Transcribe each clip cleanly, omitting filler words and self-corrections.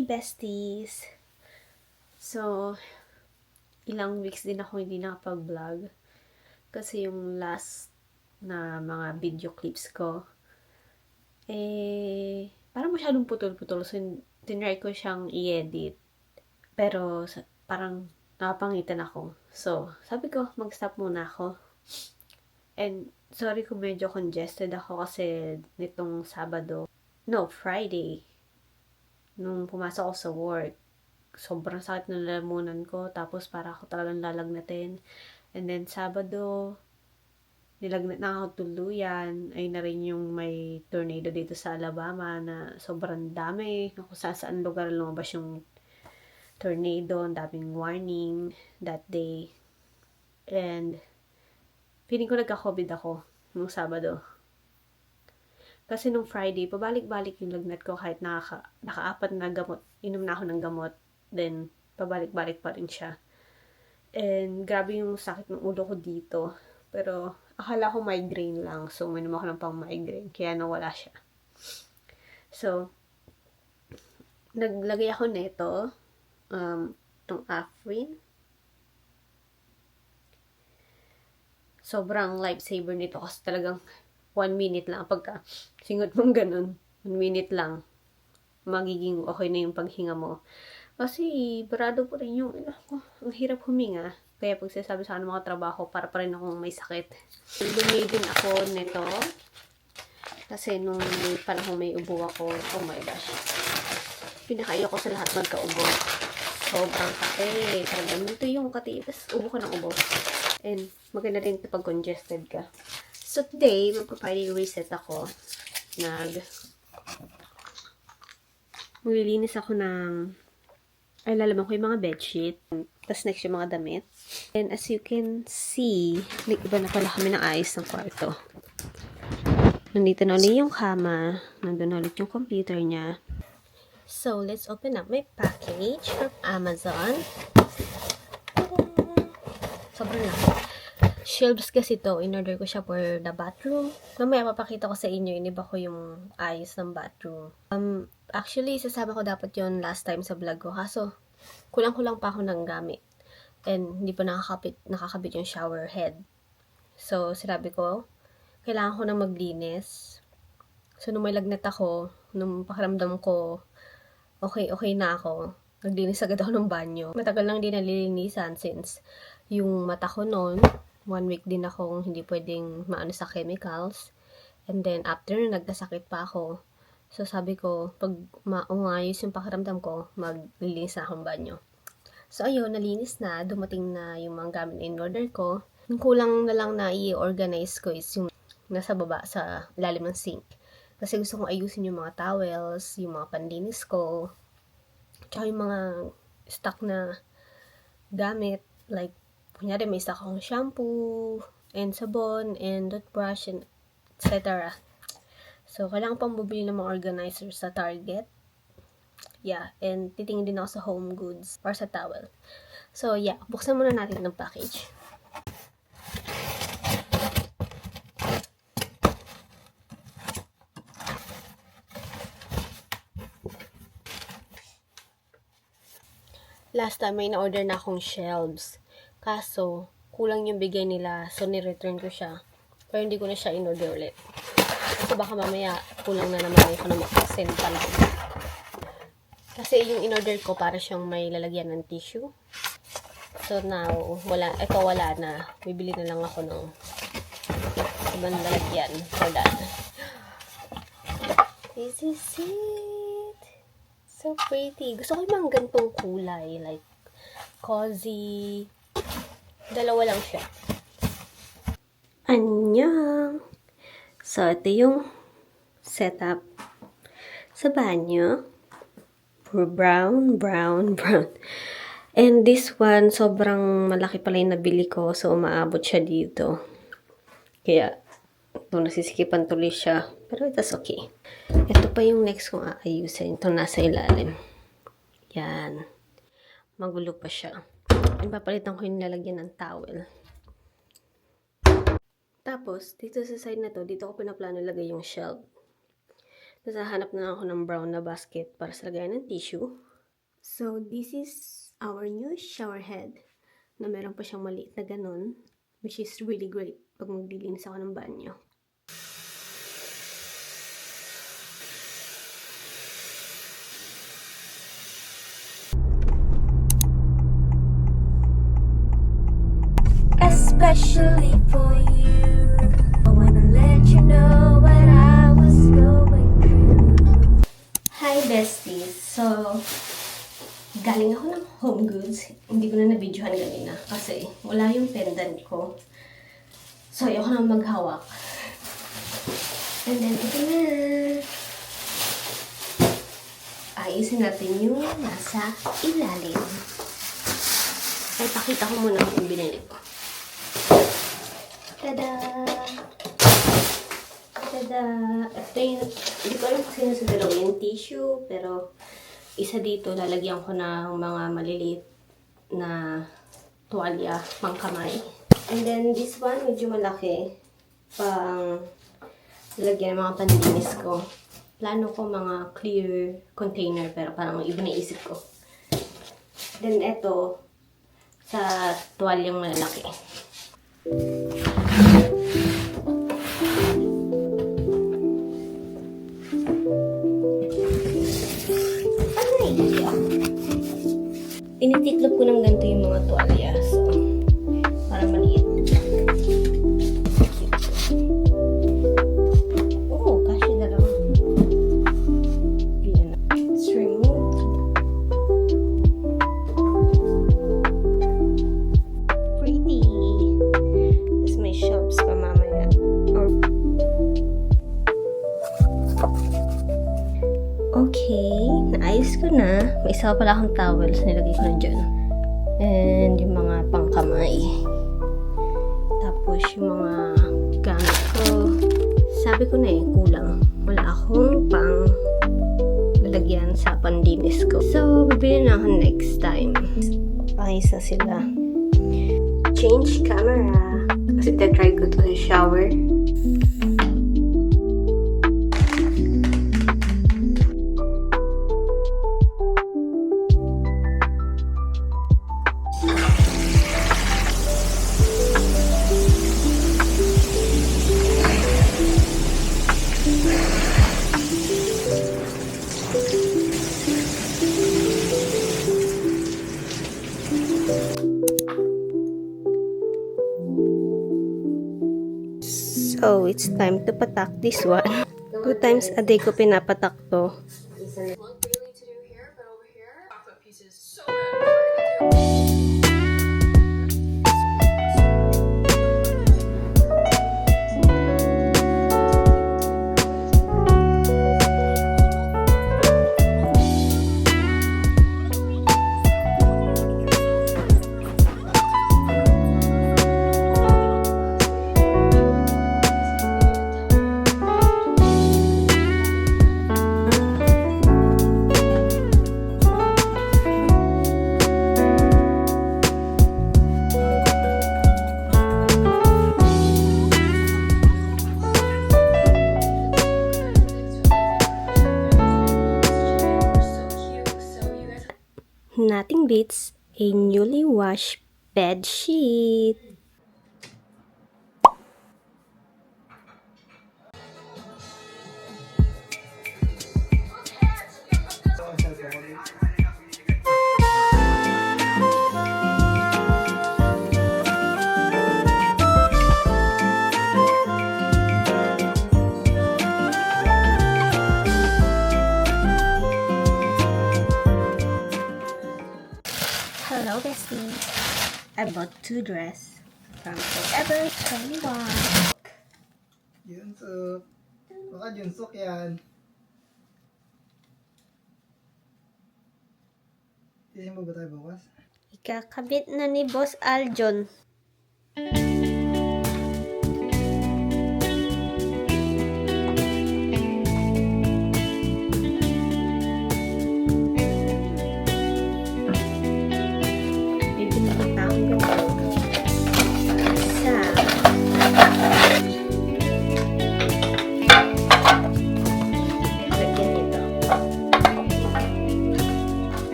Hi, besties! So, ilang weeks din ako hindi nakapag-vlog. Kasi yung last na mga video clips ko, parang masyadong putol-putol. So, tinry ko siyang i-edit. Pero, parang nakapangitan ako. So, sabi ko, mag-stop muna ako. And, sorry kung medyo congested ako kasi nitong Friday, nung pumasok ako sa work, sobrang sakit ng lalamunan ko, tapos para ako talagang lalagnatin. And then, Sabado, nilagnat na ako tuluyan. Ay na rin yung may tornado dito sa Alabama na sobrang dami. Kung saan lugar lumabas yung tornado, ang daming warning that day. And, feeling ko nagka-COVID ako nung Sabado. Kasi nung Friday, pabalik-balik yung lagnat ko kahit naka-apat na gamot. Inom na ako ng gamot. Then, pabalik-balik pa rin siya. And, grabe yung sakit ng ulo ko dito. Pero, akala ko migraine lang. So, uminom ako ng pang-migraine. Kaya nawala siya. So, naglagay ako nito. Itong Afrin. Sobrang lifesaver nito kasi talagang 1 minute lang. Pagka singot mong ganun, 1 minute lang, magiging okay na yung paghinga mo. Kasi, barado po rin yung, ang hirap huminga. Kaya pag sinasabi sa akin ng mga trabaho, para pa rin akong may sakit. Bumili din ako nito. Kasi nung panahon may ubo ako, oh my gosh. Pinakaiyak ko sa lahat magka-ubo. Sobrang kate. Talagang ito yung kate. Tapos ubo ka ng ubo. And maganda din ito pag congested ka. So today, magpa-Friday reset ako. Maglilinis ako ng lalaman ko yung mga bedsheet. Tapos next yung mga damit. And as you can see, nag-iba na pala kami ng ayos ng kwarto. Nandito na ulit yung kama. Nandun na ulit yung computer niya. So, let's open up my package from Amazon. Sobrang laki. Shelves kasi to, in-order ko siya for the bathroom. Mamaya papakita ko sa inyo, iniba ko yung ayos ng bathroom. Actually, sasama ko dapat yon last time sa vlog ko. Kaso, kulang-kulang pa ako ng gamit. And, hindi pa nakakabit yung shower head. So, sinabi ko, kailangan ko na maglinis. So, nung may lagnat ako, nung pakiramdam ko, okay na ako. Naglinis agad ako ng banyo. Matagal lang din nalilinisan since yung mata ko noon, 1 week din akong hindi pwedeng maano sa chemicals. And then, after nagkasakit pa ako. So, sabi ko, pag maungayos yung pakiramdam ko, maglilinis na akong banyo. So, ayun, nalinis na. Dumating na yung mga gamit na in-order ko. Yung kulang na lang na i-organize ko is yung nasa baba sa ilalim ng sink. Kasi gusto kong ayusin yung mga towels, yung mga panlinis ko, tsaka yung mga stock na gamit. Like, kunyari may stock akong shampoo, and sabon, and toothbrush, and etc. So, kailangan pang bumili ng mga organizer sa Target. Yeah, and titingin din ako sa Home Goods or sa towel. So, yeah, buksan muna natin ng package. Last time, may na-order na akong shelves. Kaso, kulang yung bigay nila, so ni-return ko siya. Pero hindi ko na siya in-order ulit. So, baka mamaya, kulang na naman ako na mag-send pa lang. Kasi yung in-order ko, para siyang may lalagyan ng tissue. So, now, wala na. Bibili na lang ako ng ibang lalagyan for that. This is it. So pretty. Gusto ko yung mga gantong kulay. Like, cozy. Dalawa lang siya. Annyeong! So, ito yung setup sa banyo. Puro brown. And this one, sobrang malaki pala yung nabili ko. So, umaabot siya dito. Kaya, ito nasisikipan tuloy siya. Pero that's okay. Ito pa yung next kong aayusin. Ito nasa ilalim. Yan. Magulo pa siya. Ipapalitan ko yung lalagyan ng towel. Tapos, dito sa side na to, dito ko pinaplano lagay yung shelf. Tapos, hahanap na ako ng brown na basket para sa lagayan ng tissue. So, this is our new shower head na meron pa siyang maliit na ganun, which is really great pag maglilinis ako ng banyo. Especially for you, I wanna let you know what I was going through. Hi besties! So, galing ako ng Home Goods. Hindi ko na na-videohan kanina kasi wala yung pendant ko. So, ayoko na maghawak. And then, ito na. Ayusin natin yung nasa ilalim. Ay, pakita ko muna kung binili ko. Tada! Tada! Ito yung, hindi ko alam kung sino sa dalawa yung tissue, pero isa dito, lalagyan ko ng mga maliliit na tuwalya, pangkamay. And then, this one, medyo malaki, pang lalagyan ng mga panlinis ko. Plano ko mga clear container, pero parang iba na isip ko. Then, ito, sa tuwalyang malalaki. Tinitiklop ko ng ganito yung mga tuwalya. So, para maliit. Oh, kasi dalawa. Yan. Let's remove. Pretty. Tapos may shelves pa mamaya. Okay, naayos ko na. May isa pa pala akong towels, nilagay ko na dyan. And yung mga pangkamay. Tapos yung mga gamit ko. Sabi ko na kulang. Wala akong pang lalagyan sa panlinis ko. So, bibili na ako next time. Ayos na sila. Change camera. Kasi try ko to sa shower. So, it's time to patak this one. 2 times a day ko pinapatak to. Look really to do here, but over here, chocolate pieces so good. Nothing beats a newly washed bed sheet. Hello, bestie. I bought 2 dresses from Forever 21. Junsuk. Baka Junsuk yan. Tisin mo ba tayo bukas? Ikakabit na ni Boss Aljon.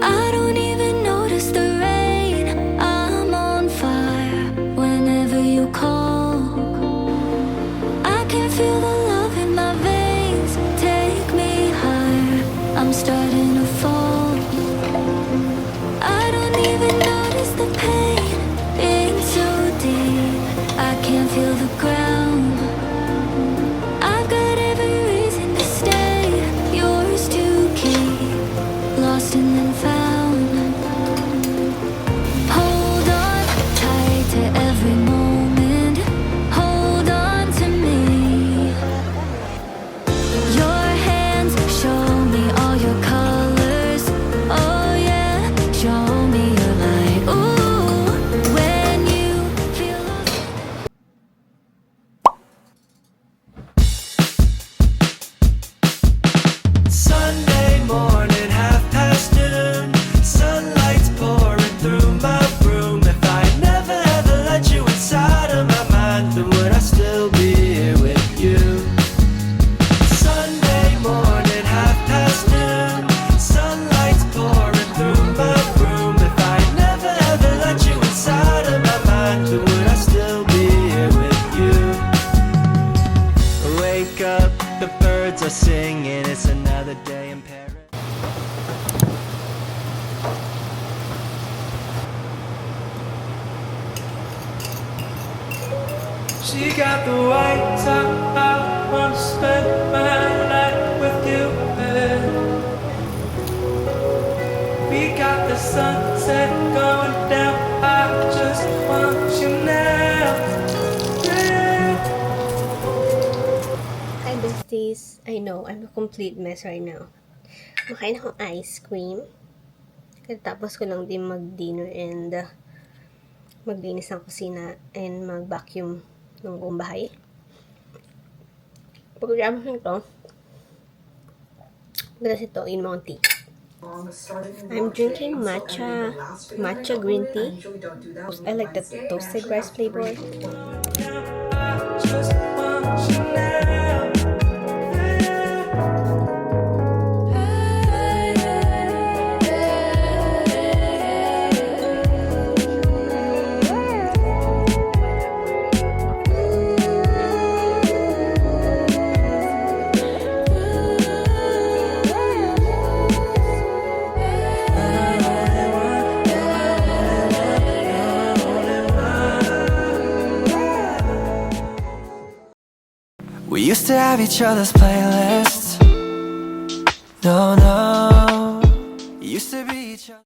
I don't even notice the rain. I'm on fire whenever you call. I can feel the love in my veins. Take me higher. I'm starting to fall. I don't even notice the pain. In so deep, I can't feel the ground. I've got every reason to stay. Yours to keep. Lost and then found. Hold on tight to every moment. Hold on to me. Your hands show me all your colors. Oh yeah, show me your light. Ooh, when you feel lost. Sunday morning, noon. Sunlight's pouring through my room. If I never ever let you inside of my mind, then would I still be here with you? Sunday morning, noon. Sunlight's pouring through my room. If I never ever let you inside of my mind, then would I still be here with you? Wake up, the birds are singing. It's another day in Paris. She got the white top. I wanna spend my life with you. We got the sunset going down. I just want you now. Yeah. Hi, besties. I know, I'm a complete mess right now. Makain akong ice cream. Tapos ko lang din mag-dinner and maglinis ng kusina and mag-vacuum ng buong bahay. Pagkagama ko nito, galas ito in mga tea. I'm drinking matcha green tea. I like the toasted rice flavor. I just want you now. We used to have each other's playlists. No, no.